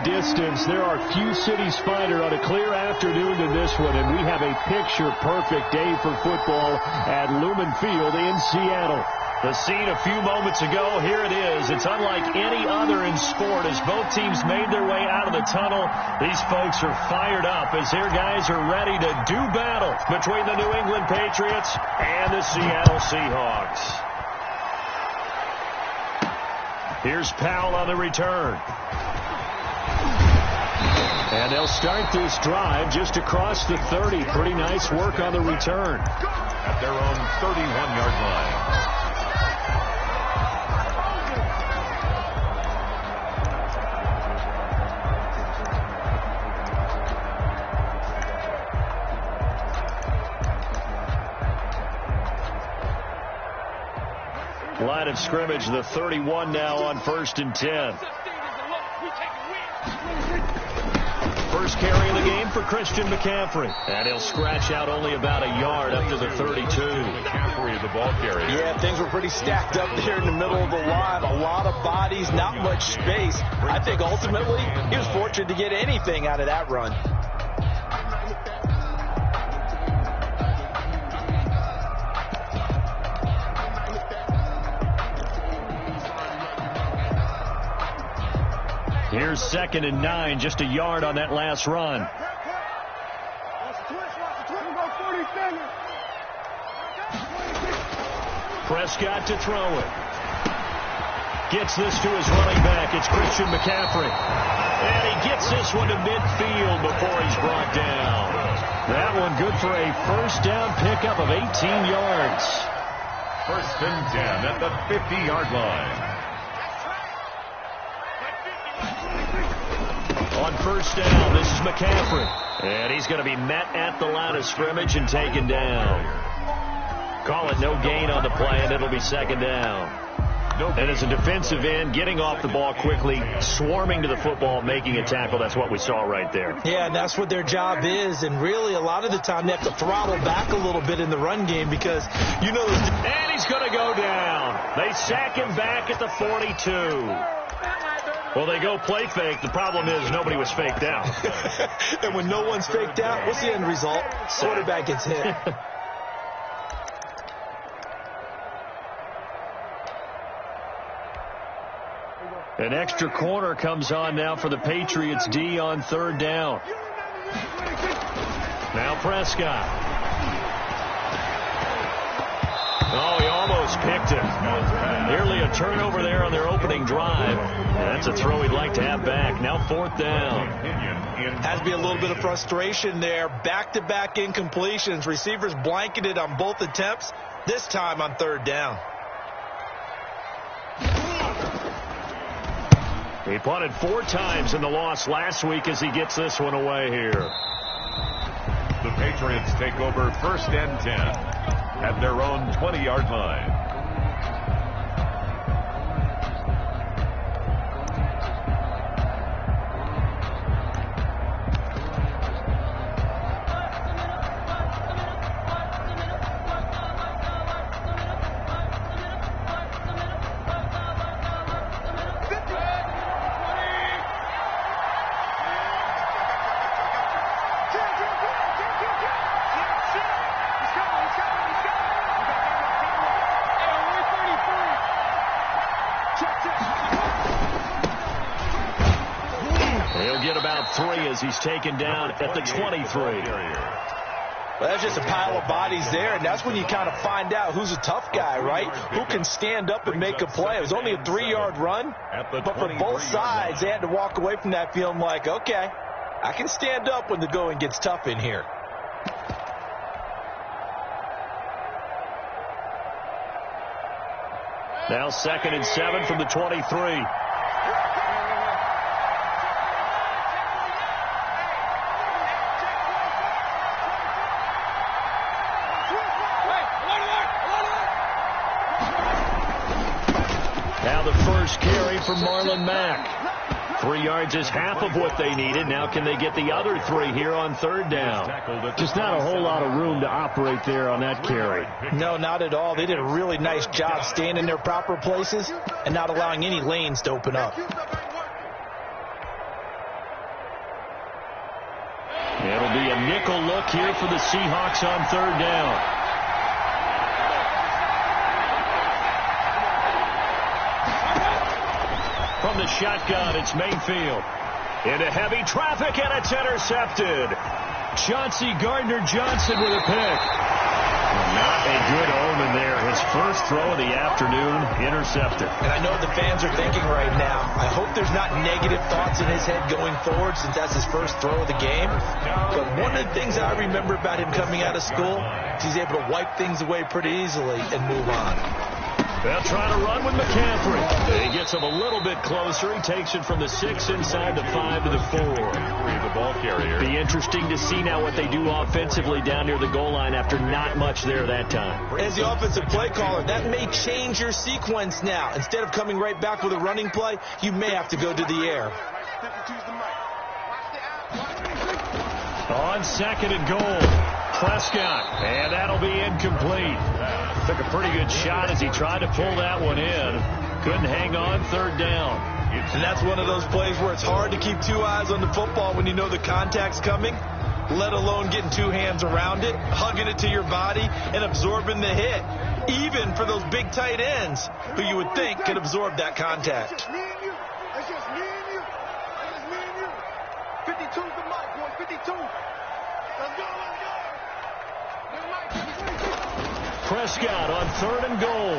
distance, there are few cities finer on a clear afternoon than this one, and we have a picture-perfect day for football at Lumen Field in Seattle. The scene a few moments ago, here it is. It's unlike any other in sport as both teams made their way out of the tunnel. These folks are fired up as their guys are ready to do battle between the New England Patriots and the Seattle Seahawks. Here's Powell on the return. And they'll start this drive just across the 30. Pretty nice work on the return. At their own 31-yard line. Line of scrimmage, the 31 now on 1st and 10. First carry of the game for Christian McCaffrey. And he'll scratch out only about a yard up to the 32. McCaffrey, the ball carrier. Yeah, things were pretty stacked up there in the middle of the line. A lot of bodies, not much space. I think ultimately he was fortunate to get anything out of that run. Here's 2nd and 9, just a yard on that last run. Prescott to throw it. Gets this to his running back. It's Christian McCaffrey. And he gets this one to midfield before he's brought down. That one good for a first down pickup of 18 yards. 1st and 10 at the 50-yard line. On 1st down, this is McCaffrey. And he's going to be met at the line of scrimmage and taken down. Call it no gain on the play, and it'll be 2nd down. And as a defensive end, getting off the ball quickly, swarming to the football, making a tackle, that's what we saw right there. Yeah, and that's what their job is. And really, a lot of the time, they have to throttle back a little bit in the run game because, you know... And he's going to go down. They sack him back at the 42. Well, they go play fake. The problem is nobody was faked out. And when no one's faked out, what's the end result? Quarterback gets hit. An extra corner comes on now for the Patriots D on 3rd down. Now Prescott. Oh, he almost picked it. Nearly a turnover there on their opening drive. That's a throw he'd like to have back. Now 4th down. Has to be a little bit of frustration there. Back-to-back incompletions. Receivers blanketed on both attempts. This time on 3rd down. He punted 4 times in the loss last week as he gets this one away here. The Patriots take over 1st and 10 at their own 20-yard line. He's taken down at the 23. Well, that's just a pile of bodies there, and that's when you kind of find out who's a tough guy, right? Who can stand up and make a play. It was only a 3-yard run, but for both sides, they had to walk away from that feeling like, okay, I can stand up when the going gets tough in here. Now 2nd and 7 from the 23. Now the first carry from Marlon Mack. 3 yards is half of what they needed. Now can they get the other 3 here on 3rd down? Just not a whole lot of room to operate there on that carry. No, not at all. They did a really nice job staying in their proper places and not allowing any lanes to open up. It'll be a nickel look here for the Seahawks on third down. From the shotgun, it's Mayfield. Into heavy traffic, and it's intercepted. Chauncey Gardner-Johnson with a pick. Not a good omen there. His first throw of the afternoon, intercepted. And I know the fans are thinking right now, I hope there's not negative thoughts in his head going forward since that's his first throw of the game. But one of the things I remember about him coming out of school is he's able to wipe things away pretty easily and move on. They'll try to run with McCaffrey. He gets him a little bit closer. He takes it from the 6 inside the 5 to the 4. The ball carrier. Be interesting to see now what they do offensively down near the goal line after not much there that time. As the offensive play caller, that may change your sequence now. Instead of coming right back with a running play, you may have to go to the air. On second and goal. Prescott, and that'll be incomplete. Took a pretty good shot as he tried to pull that one in. Couldn't hang on, third down. And that's one of those plays where it's hard to keep two eyes on the football when you know the contact's coming, let alone getting two hands around it, hugging it to your body, and absorbing the hit. Even for those big tight ends who you would think could absorb that contact. It's just me and you. It's just me and you. It's just me and you. 52's the mic, boy. 52. Let's go, let's go. Prescott on third and goal.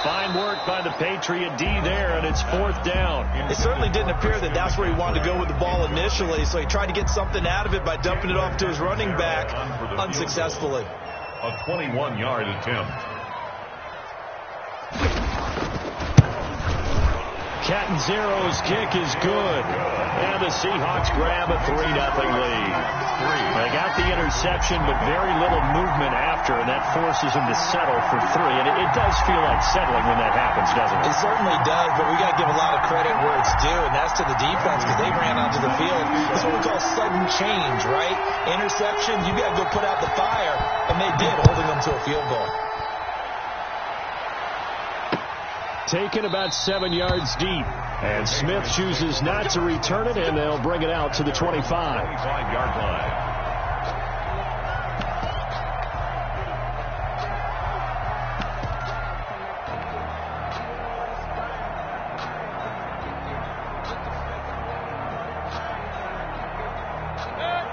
Fine work by the Patriot D there, and it's fourth down. It certainly didn't appear that that's where he wanted to go with the ball initially, so he tried to get something out of it by dumping it off to his running back unsuccessfully. A 21-yard attempt. Catanzaro's kick is good. And the Seahawks grab a 3-0 lead. They got the interception, but very little movement after, and that forces them to settle for 3. And it does feel like settling when that happens, doesn't it? It certainly does, but we got to give a lot of credit where it's due, and that's to the defense because they ran onto the field. It's what we call sudden change, right? Interception, you got to go put out the fire, and they did, holding them to a field goal. Taken about 7 yards deep. And Smith chooses not to return it, and they'll bring it out to the 25. 25-yard line.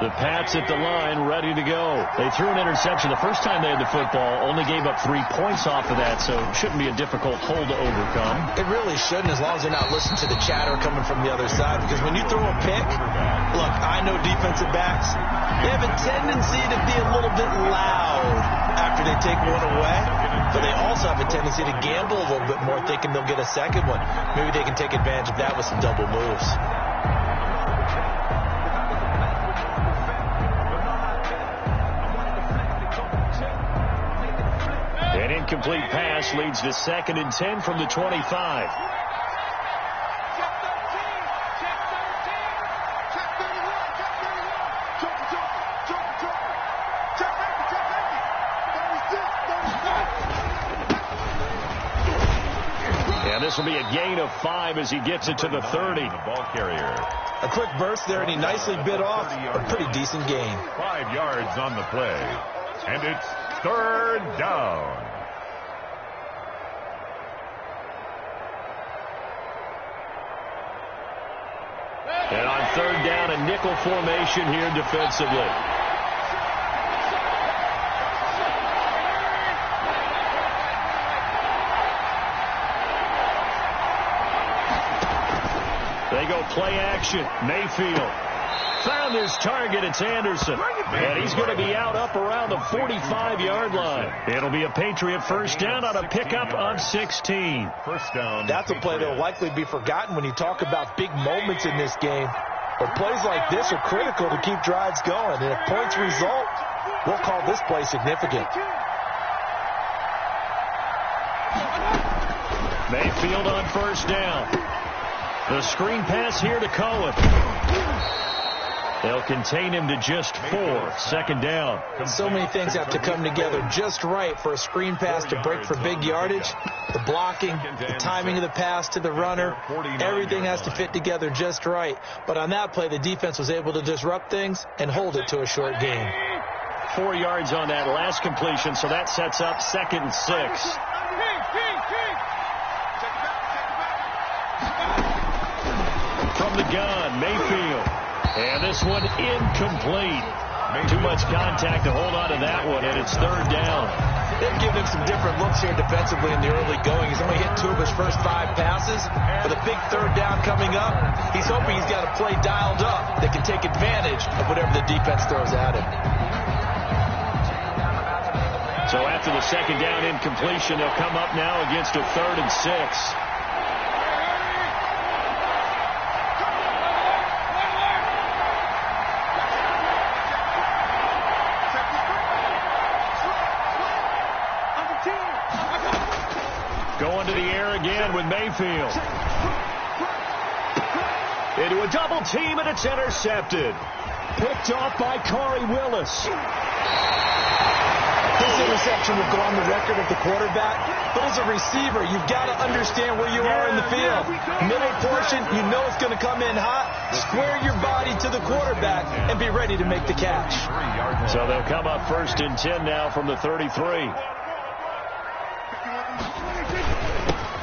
The Pats at the line, ready to go. They threw an interception the first time they had the football, only gave up 3 points off of that, so it shouldn't be a difficult hole to overcome. It really shouldn't, as long as they're not listening to the chatter coming from the other side, because when you throw a pick, look, I know defensive backs, they have a tendency to be a little bit loud after they take one away, but they also have a tendency to gamble a little bit more, thinking they'll get a second one. Maybe they can take advantage of that with some double moves. An incomplete pass leads to 2nd and 10 from the 25. And this will be a gain of 5 as he gets it to the 30. The ball carrier. A quick burst there, and he nicely bit off a pretty decent gain. 5 yards on the play. And it's third down. And on third down, a nickel formation here defensively. They go play action. Mayfield found his target. It's Anderson. And he's going to be out up around the 45-yard line. It'll be a Patriot first down on a pickup of 16. First down. That's a play that will likely be forgotten when you talk about big moments in this game. But plays like this are critical to keep drives going. And if points result, we'll call this play significant. Mayfield on first down. The screen pass here to Cohen. They'll contain him to just 4. Second down. So many things have to come together just right for a screen pass to break for big yardage. The blocking, the timing of the pass to the runner, everything has to fit together just right. But on that play, the defense was able to disrupt things and hold it to a short gain. 4 yards on that last completion, so that sets up 2nd and 6. From the gun, Mayfield. And this one incomplete. Too much contact to hold on to that one, and it's 3rd down. They've given him some different looks here defensively in the early going. He's only hit 2 of his first 5 passes. With a big 3rd down coming up, he's hoping he's got a play dialed up that can take advantage of whatever the defense throws at him. So after the 2nd down incompletion, they'll come up now against a 3rd and 6. Going to the air again with Mayfield. Into a double team, and it's intercepted. Picked off by Corey Willis. This interception will go on the record of the quarterback, but as a receiver, you've got to understand where you are in the field. Middle portion, you know it's going to come in hot. Square your body to the quarterback and be ready to make the catch. So they'll come up 1st and 10 now from the 33.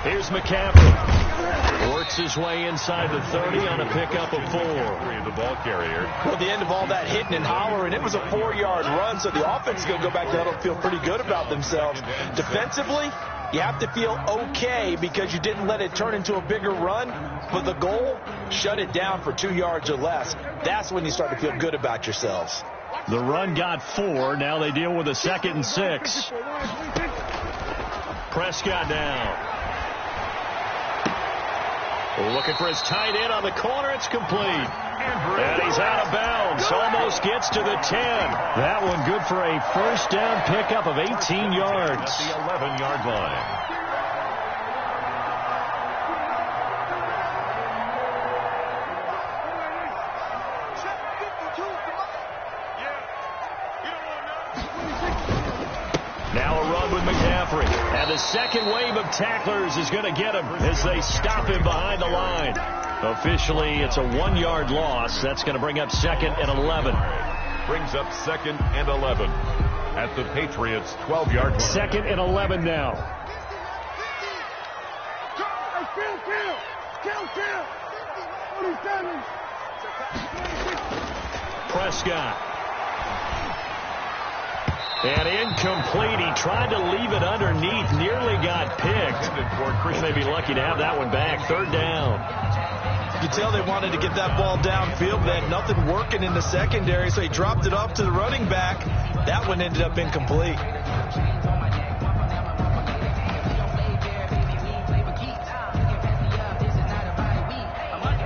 Here's McCaffrey. Works his way inside the 30 on a pickup of 4. The ball carrier. Well, the end of all that hitting and hollering, it was a 4-yard run, so the offense is going to go back to huddle and feel pretty good about themselves. Defensively, you have to feel okay because you didn't let it turn into a bigger run. But the goal, shut it down for 2 yards or less. That's when you start to feel good about yourselves. The run got 4. Now they deal with a 2nd and 6. Prescott down. Looking for his tight end on the corner. It's complete. And he's out of bounds. Almost gets to the 10. That one good for a 1st down pickup of 18 yards. At the 11-yard line. Now a run with McCaffrey. And the second wave of tacklers is going to get him as they stop him behind the line. Officially, it's a 1-yard loss. That's going to bring up 2nd and 11. Brings up 2nd and 11 at the Patriots' 12-yard line. 2nd and 11 now. Prescott. And incomplete. He tried to leave it underneath. Nearly got picked. They may be lucky to have that one back. 3rd down. You could tell they wanted to get that ball downfield. They had nothing working in the secondary, so he dropped it off to the running back. That one ended up incomplete.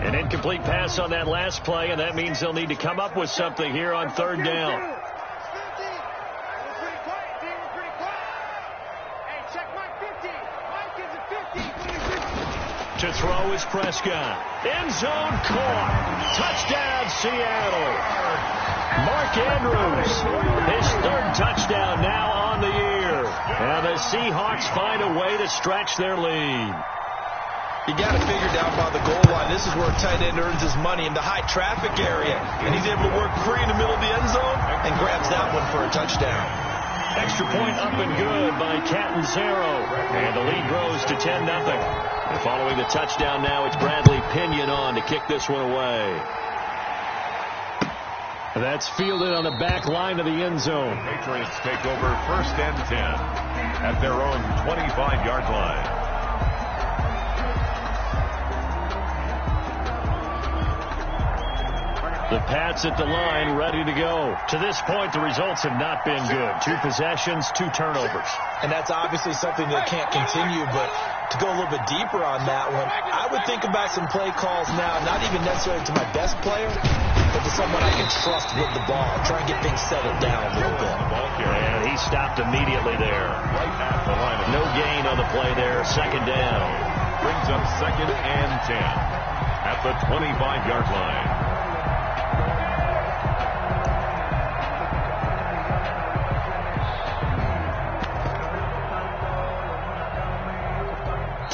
An incomplete pass on that last play, and that means they'll need to come up with something here on 3rd down. To throw is Prescott. End zone caught. Touchdown, Seattle. Mark Andrews, his 3rd touchdown now on the year. And the Seahawks find a way to stretch their lead. You got to figure down by the goal line. This is where a tight end earns his money in the high traffic area. And he's able to work free in the middle of the end zone and grabs that one for a touchdown. Extra point up and good by Catanzaro. And the lead grows to 10-0. And following the touchdown now, it's Bradley Pinion on to kick this one away. That's fielded on the back line of the end zone. Patriots take over 1st and 10 at their own 25-yard line. The Pats at the line, ready to go. To this point, the results have not been good. 2 possessions, 2 turnovers. And that's obviously something that can't continue, but to go a little bit deeper on that one, I would think about some play calls now, not even necessarily to my best player, but to someone I can trust with the ball. Try and get things settled down a little bit. And he stopped immediately there. Right at the line. No gain on the play there. 2nd down. Brings up 2nd and 10 at the 25-yard line.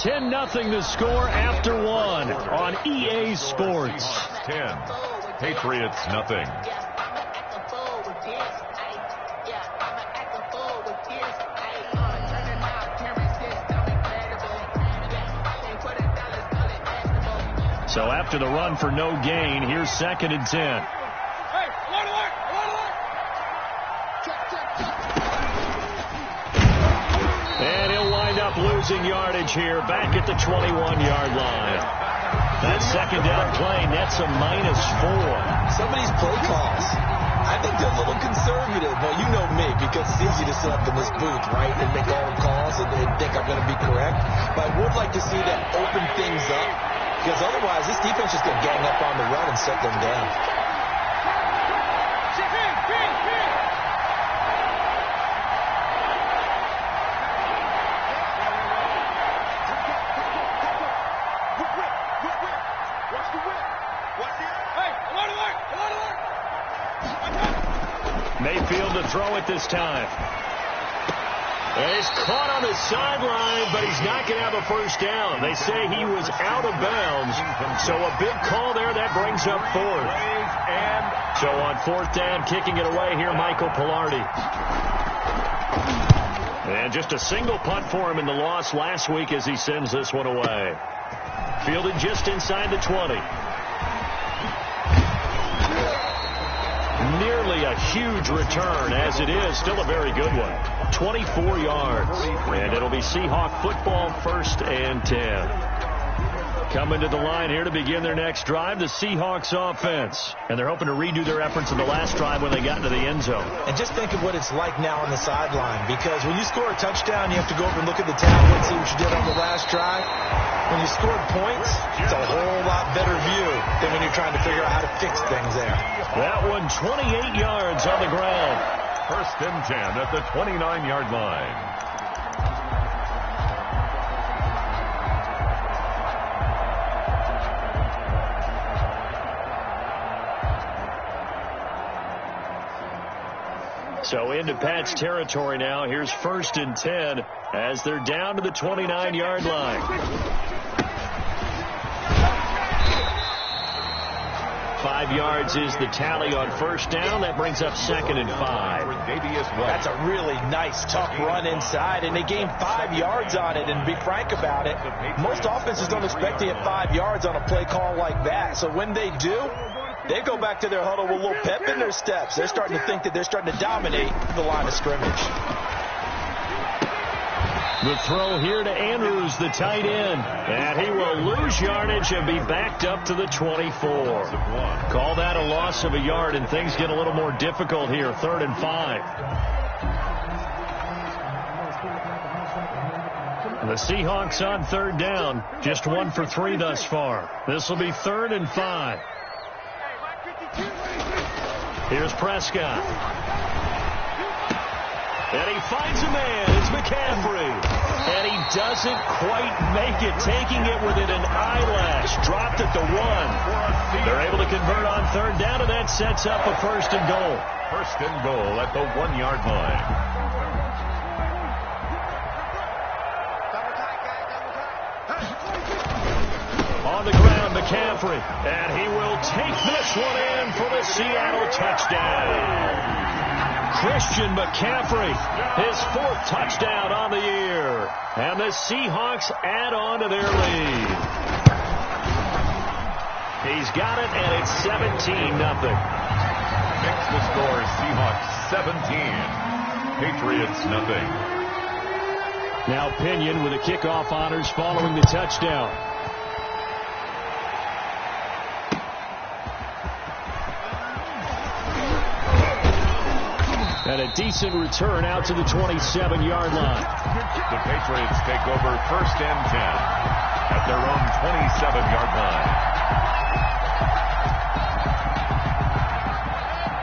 10-0 the score after one on EA Sports. 10. Patriots nothing. So after the run for no gain, here's 2nd and 10. And he'll wind up losing yardage here back at the 21-yard line. That 2nd down play nets a -4. Some of these play calls, I think they're a little conservative. Well, you know me, because it's easy to sit up in this booth, right, and make all the calls and think I'm going to be correct. But I would like to see them open things up, because otherwise this defense is going to gang up on the run and set them down. Mayfield to throw it this time. And he's caught on the sideline, but he's not going to have a first down. They say he was out of bounds, so a big call there. That brings up 4th. And so on 4th down, kicking it away here, Michael Pilardi. And just a single punt for him in the loss last week as he sends this one away. Fielded just inside the 20. Nearly a huge return, as it is still a very good one. 24 yards. And it'll be Seahawk football, 1st and 10. Coming to the line here to begin their next drive, the Seahawks offense. And they're hoping to redo their efforts in the last drive when they got into the end zone. And just think of what it's like now on the sideline, because when you score a touchdown, you have to go over and look at the tablet, see what you did on the last drive. When you scored points, it's a whole lot better view than when you're trying to figure out how to fix things there. That one 28 yards on the ground. 1st and 10 at the 29-yard line. So into Pat's territory now. Here's 1st and 10 as they're down to the 29-yard line. 5 yards is the tally on 1st down. That brings up 2nd and 5. That's a really nice, tough run inside, and they gained 5 yards on it. And to be frank about it, most offenses don't expect to get 5 yards on a play call like that. So when they do, they go back to their huddle with a little pep in their steps. They're starting to think that they're starting to dominate the line of scrimmage. The throw here to Andrews, the tight end. And he will lose yardage and be backed up to the 24. Call that a loss of a yard, and things get a little more difficult here. 3rd and 5. The Seahawks on 3rd down. Just 1 for 3 thus far. This will be 3rd and 5. Here's Prescott. And he finds a man. It's McCaffrey. And he doesn't quite make it, taking it within an eyelash. Dropped at the 1. They're able to convert on 3rd down, and that sets up a 1st and goal. 1st and goal at the 1-yard line. On the ground, McCaffrey. And he will take this one in for the Seattle touchdown. Christian McCaffrey, his 4th touchdown on the year. And the Seahawks add on to their lead. He's got it, and it's 17-0. Makes the score Seahawks 17. Patriots nothing. Now Pinion with the kickoff honors following the touchdown. And a decent return out to the 27-yard line. The Patriots take over 1st and 10 at their own 27-yard line.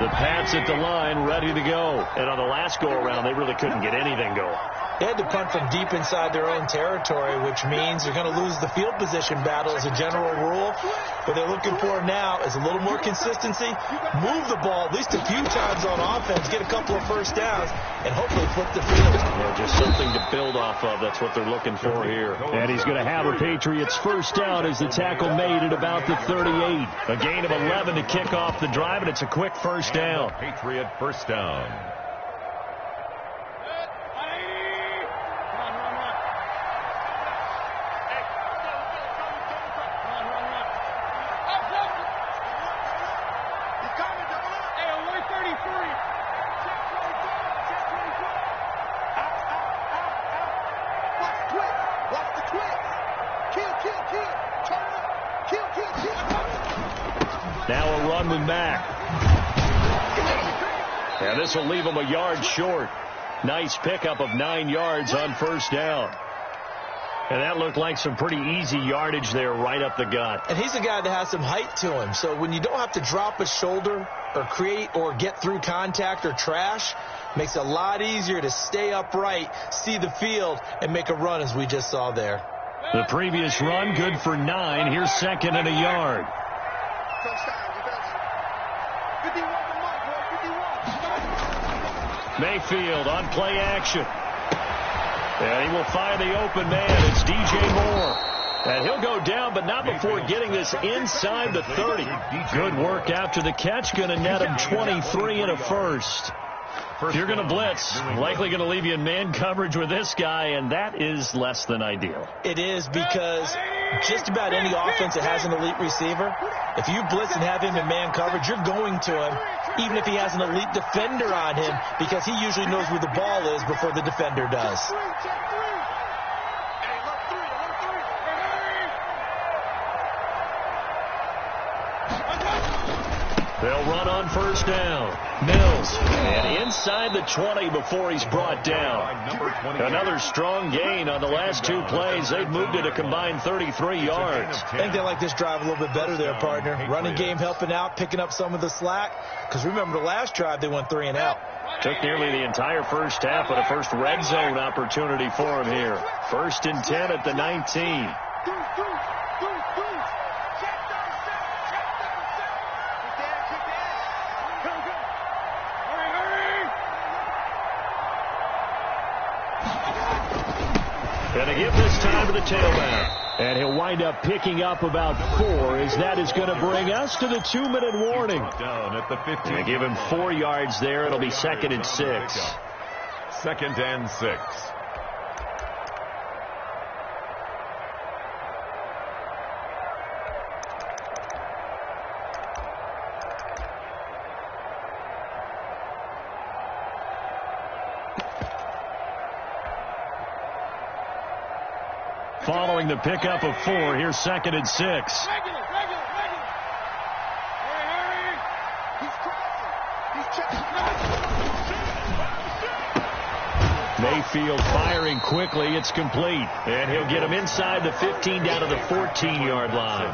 The Pats at the line, ready to go. And on the last go-around, they really couldn't get anything going. They had to punt from deep inside their own territory, which means they're going to lose the field position battle as a general rule. What they're looking for now is a little more consistency, move the ball at least a few times on offense, get a couple of first downs, and hopefully flip the field. Yeah, just something to build off of. That's what they're looking for here. And he's going to have a Patriots first down as the tackle made at about the 38. A gain of 11 to kick off the drive, and it's a quick first down. Patriot first down. Now a run with Mack. And this will leave him a yard short. Nice pickup of 9 yards on first down. And that looked like some pretty easy yardage there right up the gut. And he's a guy that has some height to him. So when you don't have to drop a shoulder or create or get through contact or trash, makes it a lot easier to stay upright, see the field, and make a run as we just saw there. The previous run, good for 9. Here's second and a yard. Mayfield on play action. And he will find the open man. It's DJ Moore. And he'll go down, but not before getting this inside the 30. Good work after the catch. Going to net him 23 and a first. If you're going to blitz, likely going to leave you in man coverage with this guy, and that is less than ideal. It is, because just about any offense that has an elite receiver, if you blitz and have him in man coverage, you're going to him, even if he has an elite defender on him, because he usually knows where the ball is before the defender does. They'll run on first down. Mills, and inside the 20 before he's brought down. Another strong gain on the last 2 plays. They've moved it a combined 33 yards. I think they like this drive a little bit better there, partner. Running game helping out, picking up some of the slack. Because remember, the last drive they went 3 and out. Took nearly the entire first half, but a first red zone opportunity for him here. 1st and 10 at the 19. And to give this time to the tailback. And he'll wind up picking up about 4, as that is going to bring us to the 2-minute warning. Down at the 15. And give him 4 yards there. It'll be 2nd and 6. 2nd and 6. Following the pickup of 4, here's 2nd and 6. Mayfield firing quickly. It's complete. And he'll get him inside the 15 down to the 14-yard line.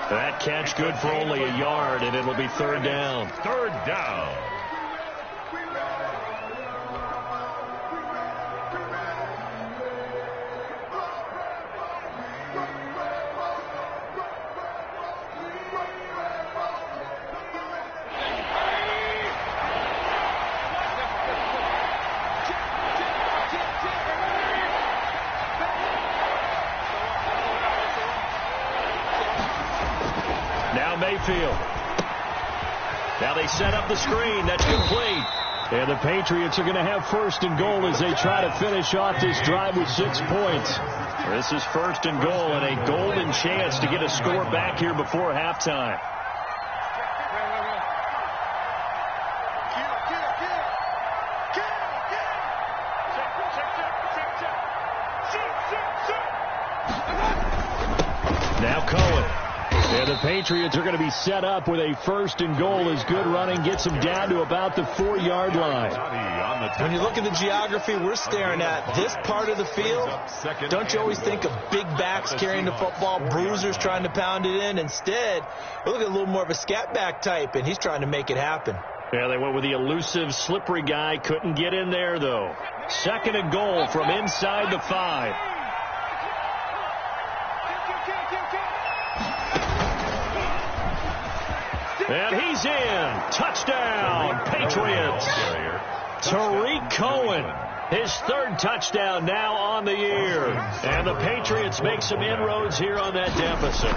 That catch good for only a yard, and it'll be 3rd down. 3rd down. Mayfield. Now they set up the screen. That's complete. And the Patriots are going to have 1st and goal as they try to finish off this drive with 6 points. This is 1st and goal and a golden chance to get a score back here before halftime. Now Cohen. And the Patriots are going to be set up with a 1st and goal as good running gets them down to about the 4-yard line. When you look at the geography we're staring at, this part of the field, don't you always think of big backs carrying the football, bruisers trying to pound it in? Instead, we look at a little more of a scat back type, and he's trying to make it happen. Yeah, they went with the elusive, slippery guy. Couldn't get in there, though. 2nd and goal from inside the 5. And he's in. Touchdown, Patriots. Tariq Cohen, his 3rd touchdown now on the year. And the Patriots make some inroads here on that deficit.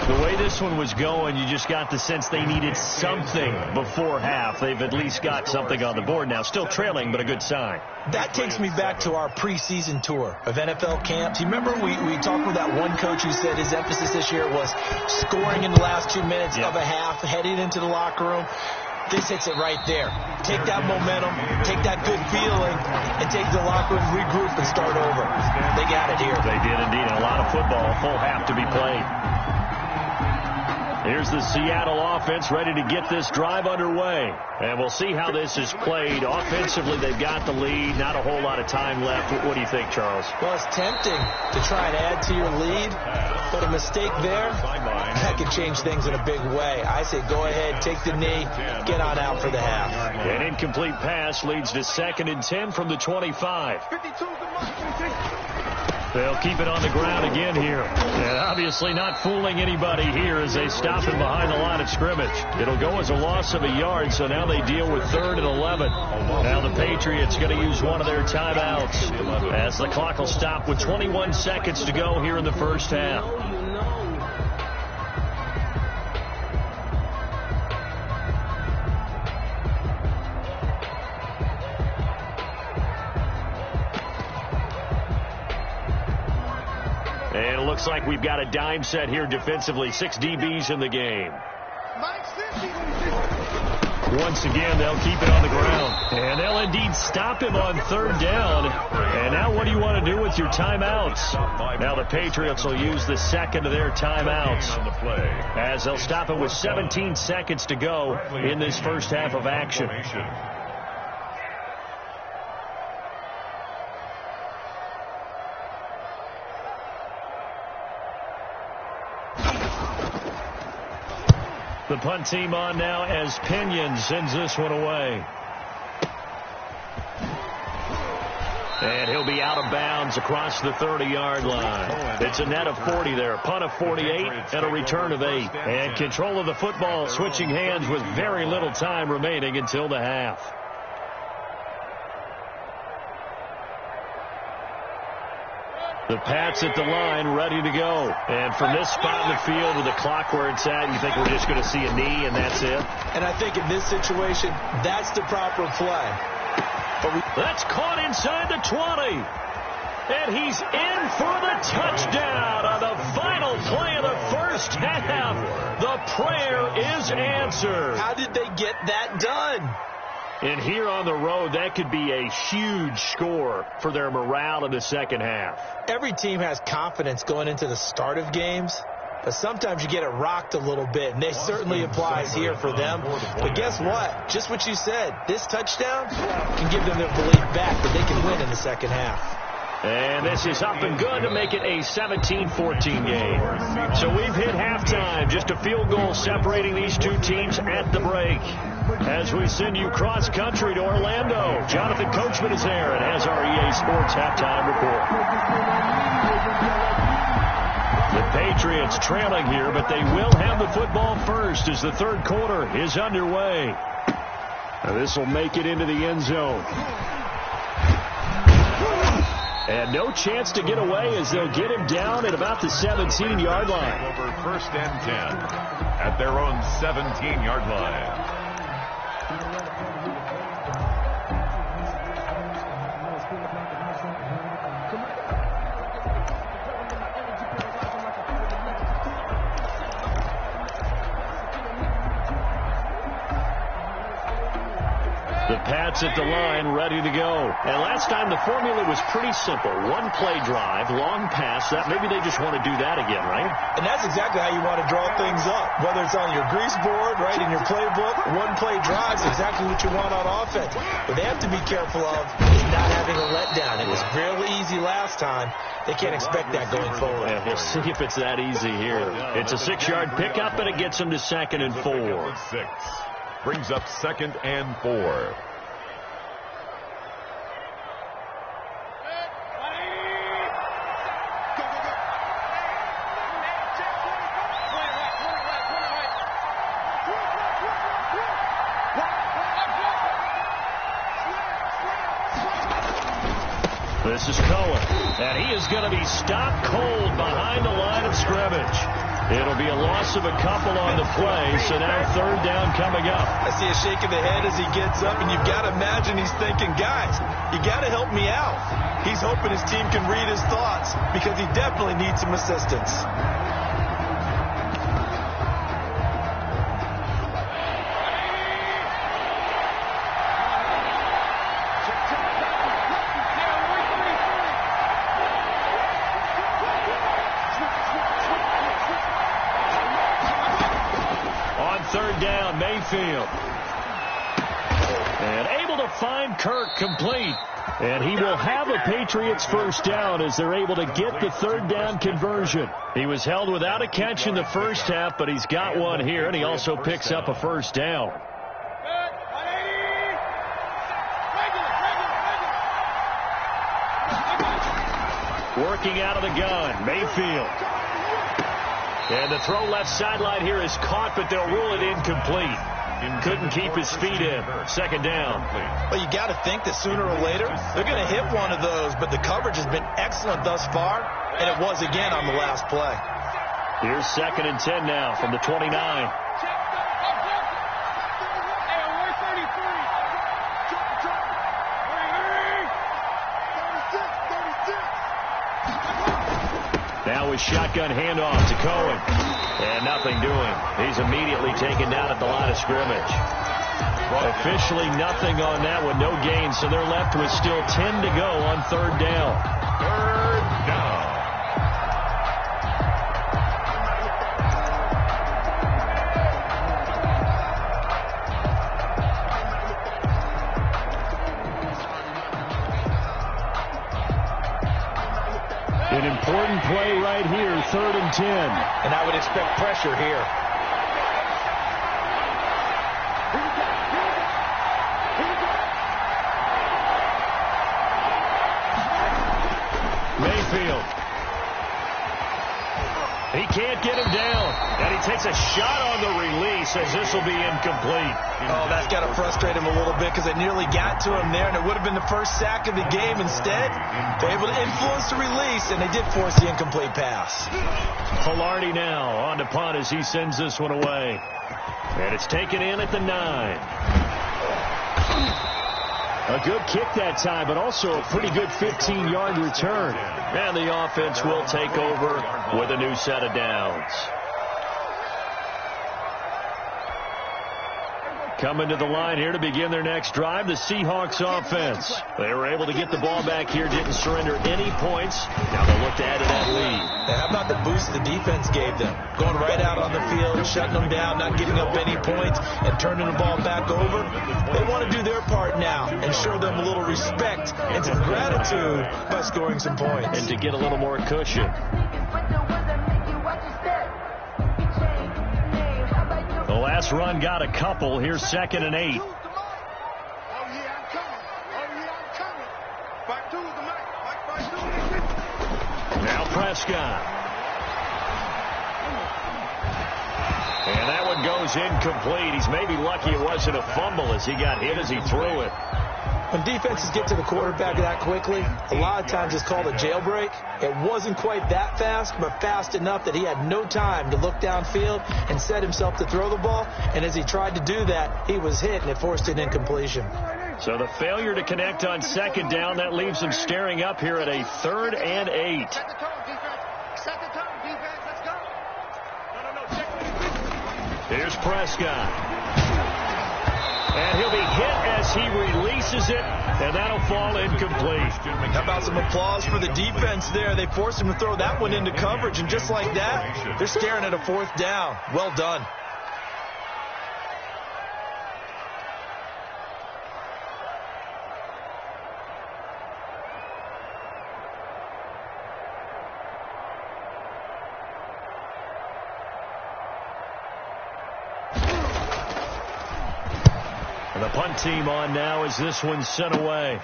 The way this one was going, you just got the sense they needed something before half. They've at least got something on the board now. Still trailing, but a good sign. That takes me back to our preseason tour of NFL camps. You remember we talked with that one coach who said his emphasis this year was scoring in the last 2 minutes of a half, heading into the locker room. This hits it right there. Take that momentum, take that good feeling, and take the locker room, regroup, and start over. They got it here. They did indeed. A lot of football, full half to be played. Here's the Seattle offense ready to get this drive underway. And we'll see how this is played. Offensively, they've got the lead. Not a whole lot of time left. What do you think, Charles? Well, it's tempting to try and add to your lead, but a mistake there, that could change things in a big way. I say go ahead, take the knee, get on out for the half. An incomplete pass leads to 2nd and 10 from the 25. They'll keep it on the ground again here. And obviously not fooling anybody here as they stop him behind the line of scrimmage. It'll go as a loss of a yard, so now they deal with 3rd and 11. Now the Patriots going to use one of their timeouts as the clock will stop with 21 seconds to go here in the first half. And it looks like we've got a dime set here defensively. 6 DBs in the game. Once again, they'll keep it on the ground. And they'll indeed stop him on 3rd down. And now what do you want to do with your timeouts? Now the Patriots will use the 2nd of their timeouts as they'll stop it with 17 seconds to go in this first half of action. The punt team on now as Pinion sends this one away. And he'll be out of bounds across the 30-yard line. It's a net of 40 there. Punt of 48 and a return of 8. And control of the football switching hands with very little time remaining until the half. The Pats at the line, ready to go. And from this spot in the field with the clock where it's at, you think we're just going to see a knee and that's it? And I think in this situation, that's the proper play. That's caught inside the 20. And he's in for the touchdown on the final play of the first half. The prayer is answered. How did they get that done? And here on the road, that could be a huge score for their morale in the second half. Every team has confidence going into the start of games, but sometimes you get it rocked a little bit, and this certainly applies here for them. But guess what? Just what you said, this touchdown can give them their belief back that they can win in the second half. And this is up and good to make it a 17-14 game. So we've hit halftime. Just a field goal separating these two teams at the break. As we send you cross-country to Orlando, Jonathan Coachman is there and has our EA Sports halftime report. The Patriots trailing here, but they will have the football first as the third quarter is underway. This will make it into the end zone. And no chance to get away as they'll get him down at about the 17-yard line. Over 1st and 10 at their own 17-yard line. The Pats at the line, ready to go. And last time the formula was pretty simple. One play drive, long pass. That maybe they just want to do that again, right? And that's exactly how you want to draw things up. Whether it's on your grease board, right, in your playbook, one play drive is exactly what you want on offense. What they have to be careful of is not having a letdown. It was really easy last time. They can't expect that going forward. Yeah, we'll see if it's that easy here. It's a 6-yard pickup, and it gets them to 2nd and 4. brings up 2nd and 4. This is Cohen, and he is going to be stopped cold behind the line of scrimmage. It'll be a loss of a couple on the play, so now 3rd down coming up. I see a shake of the head as he gets up, and you've got to imagine he's thinking, guys, you got to help me out. He's hoping his team can read his thoughts because he definitely needs some assistance. Mayfield. And able to find Kirk complete. And he will have a Patriots 1st down as they're able to get the 3rd down conversion. He was held without a catch in the first half, but he's got one here, and he also picks up a 1st down. Working out of the gun, Mayfield. And the throw left sideline here is caught, but they'll rule it incomplete. Couldn't keep his feet in. 2nd down. Well, you got to think that sooner or later they're going to hit one of those, but the coverage has been excellent thus far, and it was again on the last play. Here's 2nd and 10 now from the 29. Now with shotgun handoff to Cohen. And nothing doing. He's immediately taken down at the line of scrimmage. Officially nothing on that one. No gain. So they're left with still 10 to go on 3rd down. 3rd down. An important play right here, 3rd and 10. And I would expect pressure here. Mayfield. He can't get him down. And he takes a shot on the release as this will be incomplete. Oh, that's got to frustrate him a little bit because they nearly got to him there, and it would have been the first sack of the game. Instead, they're able to influence the release, and they did force the incomplete pass. Hilardi now on to punt as he sends this one away. And it's taken in at the 9. A good kick that time, but also a pretty good 15-yard return. And the offense will take over with a new set of downs. Coming to the line here to begin their next drive, the Seahawks offense. They were able to get the ball back here, didn't surrender any points. Now they'll look to add to that lead. Now, how about the boost the defense gave them? Going right out on the field, shutting them down, not giving up any points, and turning the ball back over. They want to do their part now and show them a little respect and some gratitude by scoring some points. And to get a little more cushion. The last run got a couple. Here's 2nd and 8. Now Prescott. And that one goes incomplete. He's maybe lucky it wasn't a fumble as he got hit as he threw it. When defenses get to the quarterback that quickly, a lot of times it's called a jailbreak. It wasn't quite that fast, but fast enough that he had no time to look downfield and set himself to throw the ball. And as he tried to do that, he was hit, and it forced an incompletion. So the failure to connect on 2nd down, that leaves him staring up here at a 3rd and 8. Set the tone, defense. Set the tone, defense. Let's go. Here's Prescott. And he'll be hit as he releases it, and that'll fall incomplete. How about some applause for the defense there? They forced him to throw that one into coverage, and just like that, they're staring at a 4th down. Well done. The punt team on now as this one's sent away.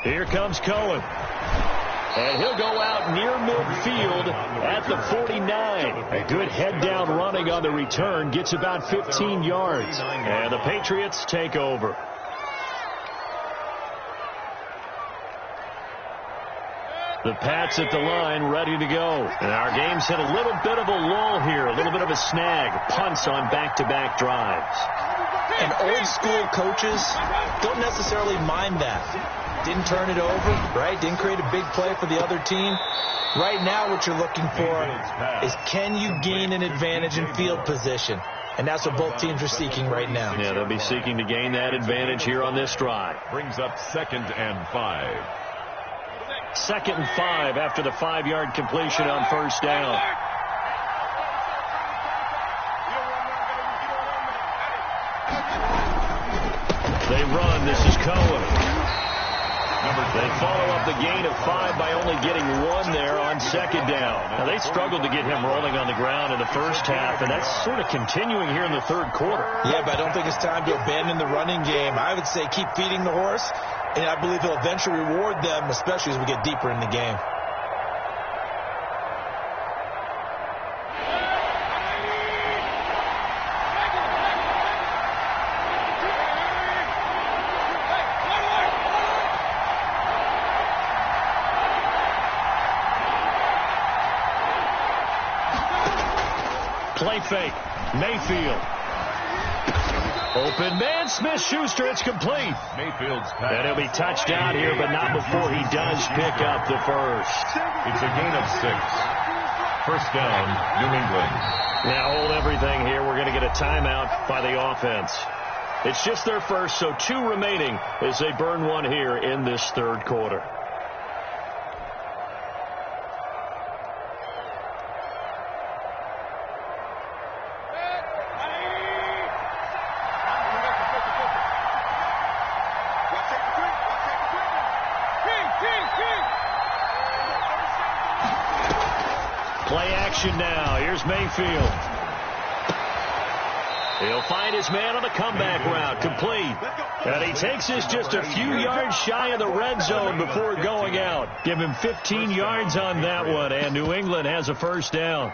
Here comes Cohen. And he'll go out near midfield at the 49. A good head-down running on the return. Gets about 15 yards. And the Patriots take over. The Pats at the line ready to go. And our game's hit a little bit of a lull here. A little bit of a snag. Punts on back-to-back drives. And old-school coaches don't necessarily mind that. Didn't turn it over, right? Didn't create a big play for the other team. Right now what you're looking for is can you gain an advantage in field position? And that's what both teams are seeking right now. Yeah, they'll be seeking to gain that advantage here on this drive. Brings up 2nd and 5. 2nd and 5 after the 5-yard completion on first down. They run. This is Cohen. They follow up the gain of 5 by only getting 1 there on 2nd down. Now, they struggled to get him rolling on the ground in the first half, and that's sort of continuing here in the third quarter. Yeah, but I don't think it's time to abandon the running game. I would say keep feeding the horse, and I believe he'll eventually reward them, especially as we get deeper in the game. Play fake. Mayfield. Open man. Smith-Schuster. It's complete. Mayfield's pass. And he'll be touched down here, but not before he does pick up the first. It's a gain of 6. First down, New England. Now hold everything here. We're going to get a timeout by the offense. It's just their first, so 2 remaining as they burn 1 here in this third quarter. Play action now. Here's Mayfield. He'll find his man on the comeback route. Complete. And he takes this just a few yards shy of the red zone before going out. Give him 15 yards on that one, and New England has a first down.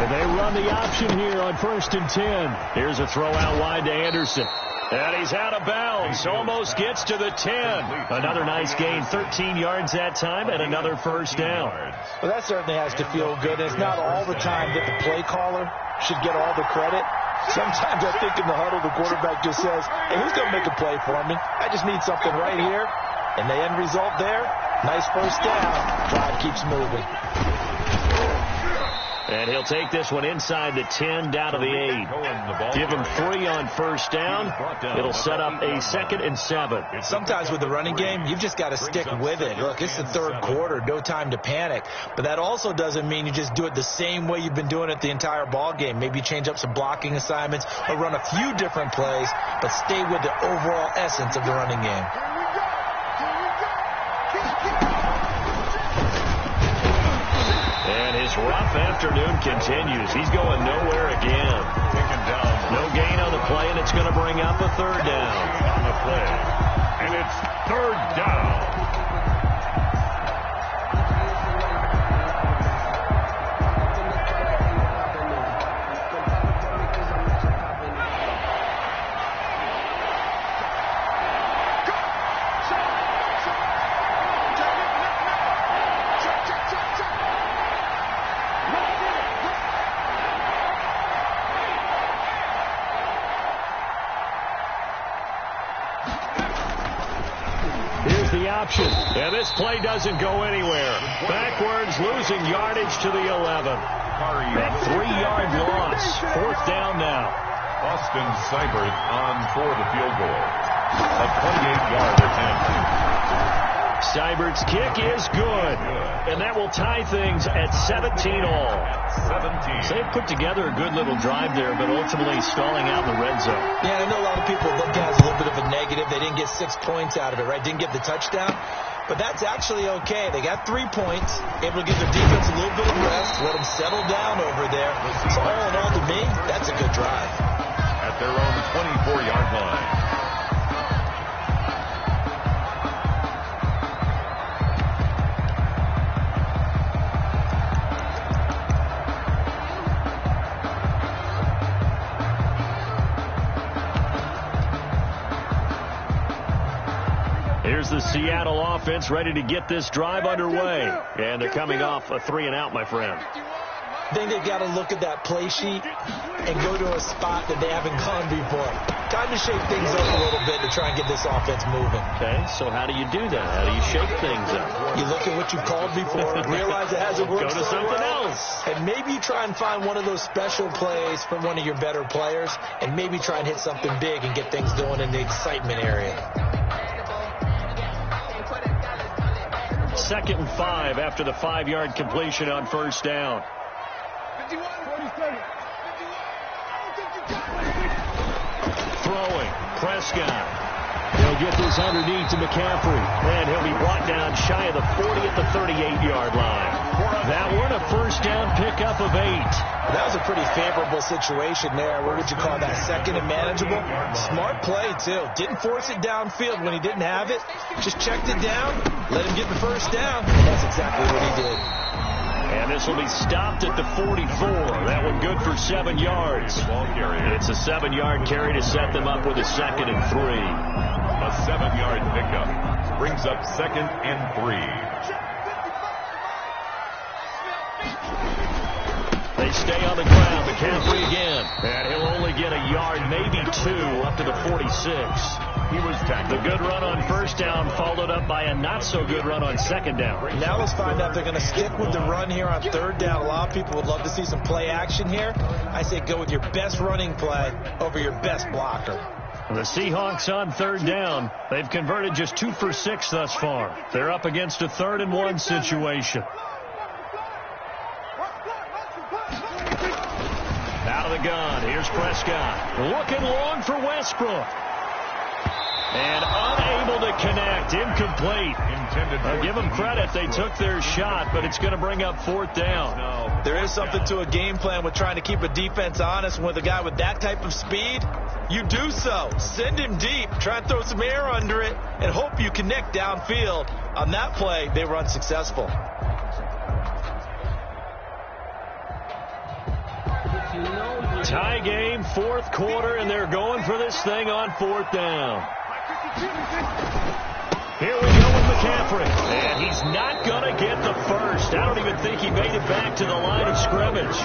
They run the option here on 1st and 10. Here's a throw out wide to Anderson. And he's out of bounds. Almost gets to the 10. Another nice gain. 13 yards that time and another first down. Well, that certainly has to feel good. It's not all the time that the play caller should get all the credit. Sometimes I think in the huddle the quarterback just says, hey, who's going to make a play for me? I just need something right here. And the end result there, nice first down. Drive keeps moving. And he'll take this one inside the 10 down to the 8. Give him 3 on first down. It'll set up a 2nd and 7. Sometimes with the running game, you've just got to stick with it. Look, it's the third quarter. No time to panic. But that also doesn't mean you just do it the same way you've been doing it the entire ball game. Maybe change up some blocking assignments or run a few different plays, but stay with the overall essence of the running game. His rough afternoon continues. He's going nowhere again. Taken down. No gain on the play, and it's going to bring up a 3rd down. On the play. And it's 3rd down. Option. And this play doesn't go anywhere. Backwards, losing yardage to the 11. That 3-yard loss. 4th down now. Austin Seibert on for the field goal. A 28-yard attempt. Seibert's kick is good. And that will tie things at 17-all. So they put together a good little drive there, but ultimately stalling out in the red zone. Yeah, I know a lot of people look at it as a little bit of a negative. They didn't get 6 points out of it, right? Didn't get the touchdown. But that's actually okay. They got 3 points, able to give their defense a little bit of rest, let them settle down over there. So all in all, to me, that's a good drive. At their own 24-yard line. Here's the Seattle offense ready to get this drive underway. And they're coming off a 3-and-out, my friend. I think they've got to look at that play sheet and go to a spot that they haven't gone before. Time to shake things up a little bit to try and get this offense moving. Okay, so how do you do that? How do you shake things up? You look at what you've called before, realize it hasn't worked. Go to something else. And maybe you try and find one of those special plays from one of your better players, and maybe try and hit something big and get things going in the excitement area. 2nd and 5 after the 5-yard completion on first down. Throwing, Prescott. He'll get this underneath to McCaffrey. And he'll be brought down shy of the 40 at the 38-yard line. That one a first down pickup of 8. That was a pretty favorable situation there. What would you call that? Second and manageable? Smart play, too. Didn't force it downfield when he didn't have it. Just checked it down, let him get the first down. And that's exactly what he did. And this will be stopped at the 44. That one good for 7 yards. It's a 7-yard carry to set them up with a 2nd and 3. A 7-yard pickup brings up 2nd and 3. They stay on the ground. McCaffrey again. And he'll only get a yard, maybe 2, up to the 46. He was tackled. The good run on first down followed up by a not-so-good run on 2nd down. Now let's find out if they're going to stick with the run here on 3rd down. A lot of people would love to see some play action here. I say go with your best running play over your best blocker. The Seahawks on 3rd down. They've converted just 2 for 6 thus far. They're up against a 3rd and 1 situation. Out of the gun. Here's Prescott. Looking long for Westbrook. And unable to connect. Incomplete. I'll give them credit. They took their shot, but it's going to bring up 4th down. There is something to a game plan with trying to keep a defense honest. With a guy with that type of speed, you do so. Send him deep. Try and throw some air under it and hope you connect downfield. On that play, they were unsuccessful. Tie game, 4th quarter, and they're going for this thing on 4th down. Here we go with McCaffrey. And he's not going to get the first. I don't even think he made it back to the line of scrimmage.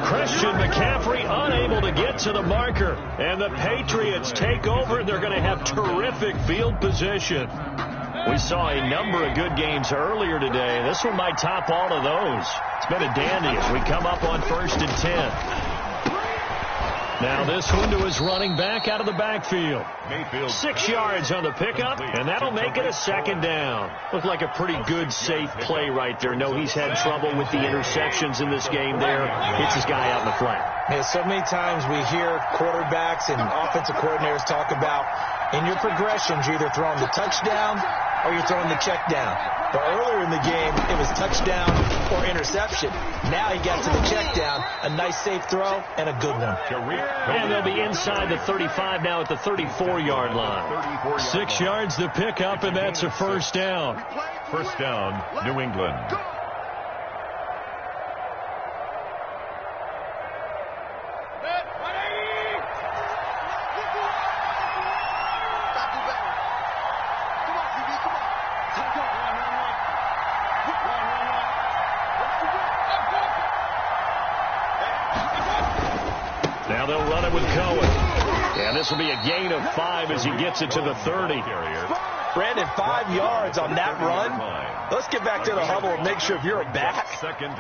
Christian McCaffrey unable to get to the marker. And the Patriots take over. They're going to have terrific field position. We saw a number of good games earlier today. This one might top all of those. It's been a dandy as we come up on 1st and 10. Now this one to his running back out of the backfield. 6 yards on the pickup, and that'll make it a 2nd down. Looked like a pretty good, safe play right there. No, he's had trouble with the interceptions in this game there. Hits his guy out in the flat. Yeah, so many times we hear quarterbacks and offensive coordinators talk about in your progressions, you're either throwing the touchdown or you're throwing the check down. But earlier in the game, it was touchdown or interception. Now he got to the check down, a nice safe throw, and a good one. And they'll be inside the 35 now at the 34-yard line. 6 yards to pick up, and that's a first down. First down, New England. Now they'll run it with Cohen. And this will be a gain of 5 as he gets it to the 30. Brandon, 5 yards on that run. Let's get back to the huddle and make sure if you're a back,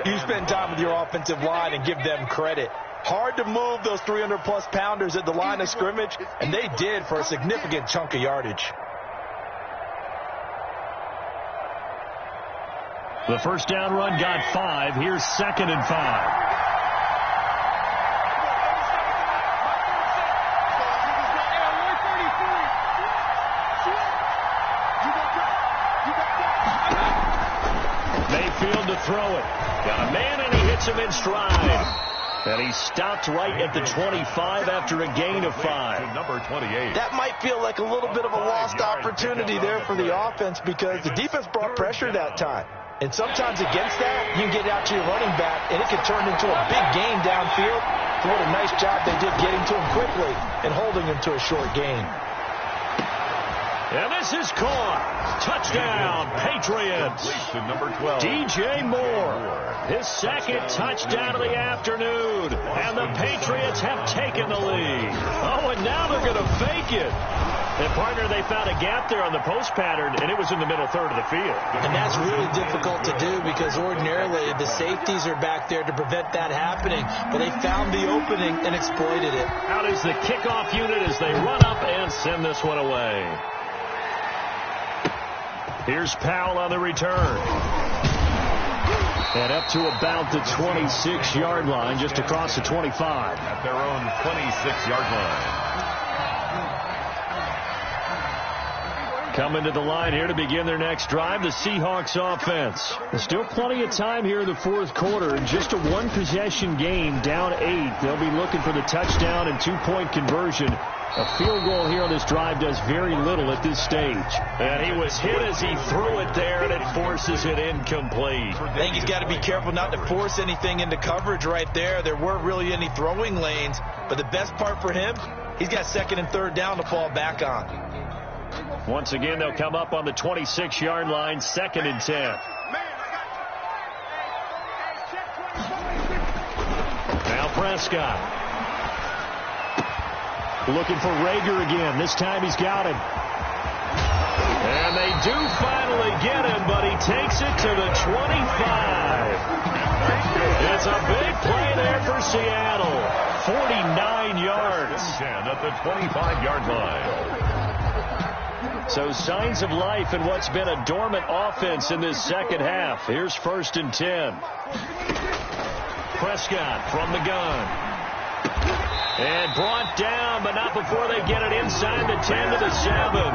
you spend time with your offensive line and give them credit. Hard to move those 300-plus pounders at the line of scrimmage, and they did for a significant chunk of yardage. The first down run got 5. Here's 2nd and 5. Mayfield to throw it. Got a man, and he hits him in stride. And he stopped right at the 25 after a gain of 5. Number 28. That might feel like a little bit of a lost opportunity there for the offense because the defense brought pressure that time. And sometimes against that, you can get out to your running back, and it can turn into a big gain downfield. So what a nice job they did getting to him quickly and holding him to a short gain. And this is caught. Touchdown, Patriots. Number 12. DJ Moore. His 2nd touchdown of the afternoon. And the Patriots have taken the lead. Oh, and now they're going to fake it. And, partner, they found a gap there on the post pattern, and it was in the middle third of the field. And that's really difficult to do because ordinarily the safeties are back there to prevent that happening. But they found the opening and exploited it. Out is the kickoff unit as they run up and send this one away. Here's Powell on the return. And up to about the 26-yard line, just across the 25. At their own 26-yard line. Coming to the line here to begin their next drive, the Seahawks offense. There's still plenty of time here in the fourth quarter. Just a one-possession game, down 8. They'll be looking for the touchdown and two-point conversion. A field goal here on this drive does very little at this stage. And he was hit as he threw it there, and it forces it incomplete. I think he's got to be careful not to force anything into coverage right there. There weren't really any throwing lanes. But the best part for him, he's got 2nd and 3rd down to fall back on. Once again, they'll come up on the 26-yard line, 2nd and 10. Now Prescott. Looking for Rager again. This time he's got him. And they do finally get him, but he takes it to the 25. It's a big play there for Seattle. 49 yards. 10 at the 25-yard line. So signs of life in what's been a dormant offense in this second half. Here's 1st and 10. Prescott from the gun. And brought down, but not before they get it inside the 10 to the 7.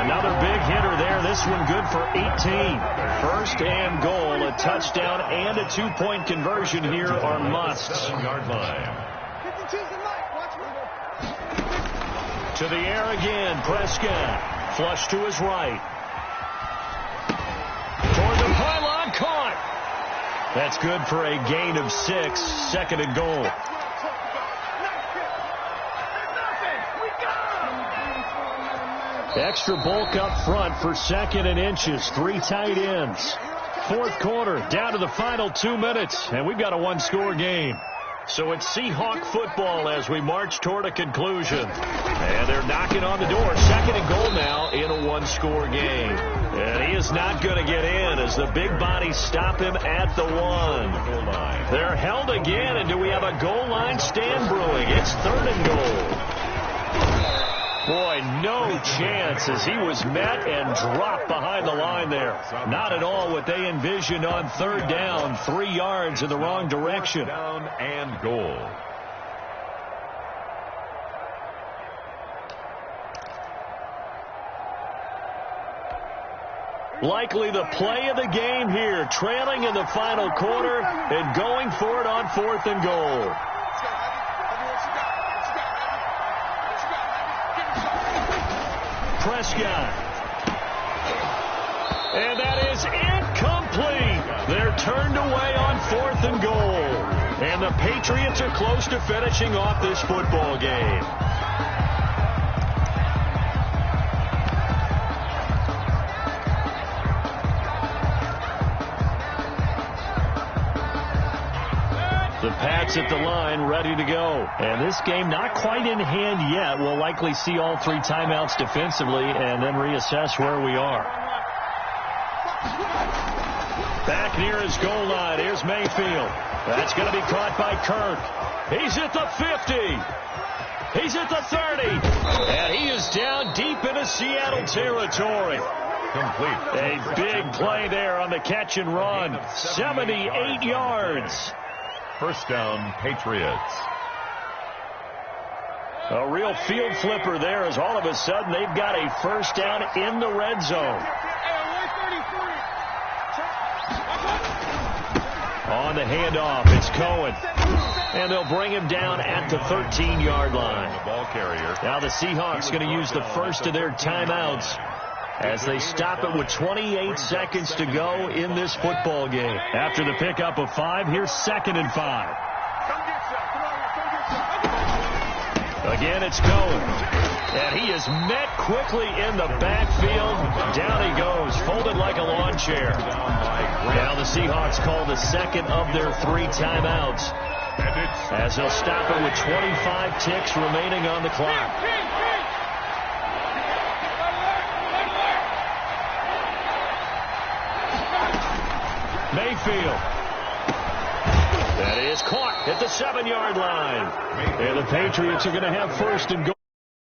Another big hitter there. This one good for 18. 1st and goal, a touchdown and a two-point conversion here are musts. Yard line. To the air again, Prescott. Flush to his right. Toward the pylon, caught. That's good for a gain of 6. 2nd and goal. Extra bulk up front for 2nd and inches. 3 tight ends. Fourth quarter, down to the final 2 minutes, and we've got a one-score game. So it's Seahawk football as we march toward a conclusion. And they're knocking on the door. 2nd and goal now in a one-score game. And he is not going to get in as the big bodies stop him at the 1. They're held again, and do we have a goal line stand brewing? It's 3rd and goal. Boy, no chance as he was met and dropped behind the line there. Not at all what they envisioned on 3rd down. 3 yards in the wrong direction. Down and goal. Likely the play of the game here. Trailing in the final quarter and going for it on 4th and goal. Prescott. And that is incomplete. They're turned away on 4th and goal. And the Patriots are close to finishing off this football game. The Pats at the line, ready to go. And this game not quite in hand yet. We'll likely see all 3 timeouts defensively and then reassess where we are. Back near his goal line. Here's Mayfield. That's going to be caught by Kirk. He's at the 50. He's at the 30. And he is down deep into Seattle territory. Complete. A big play there on the catch and run. 78 yards. First down, Patriots. A real field flipper there as all of a sudden they've got a first down in the red zone. On the handoff, it's Cohen. And they'll bring him down at the 13-yard line. The ball carrier. Now the Seahawks going to use the first of their timeouts as they stop it with 28 seconds to go in this football game. After the pickup of 5, here's 2nd and 5. Again, it's Cohen. And he is met quickly in the backfield. Down he goes, folded like a lawn chair. Now the Seahawks call the second of their 3 timeouts, as they'll stop it with 25 ticks remaining on the clock. Mayfield. That is caught at the 7-yard line. And the Patriots are going to have first and goal.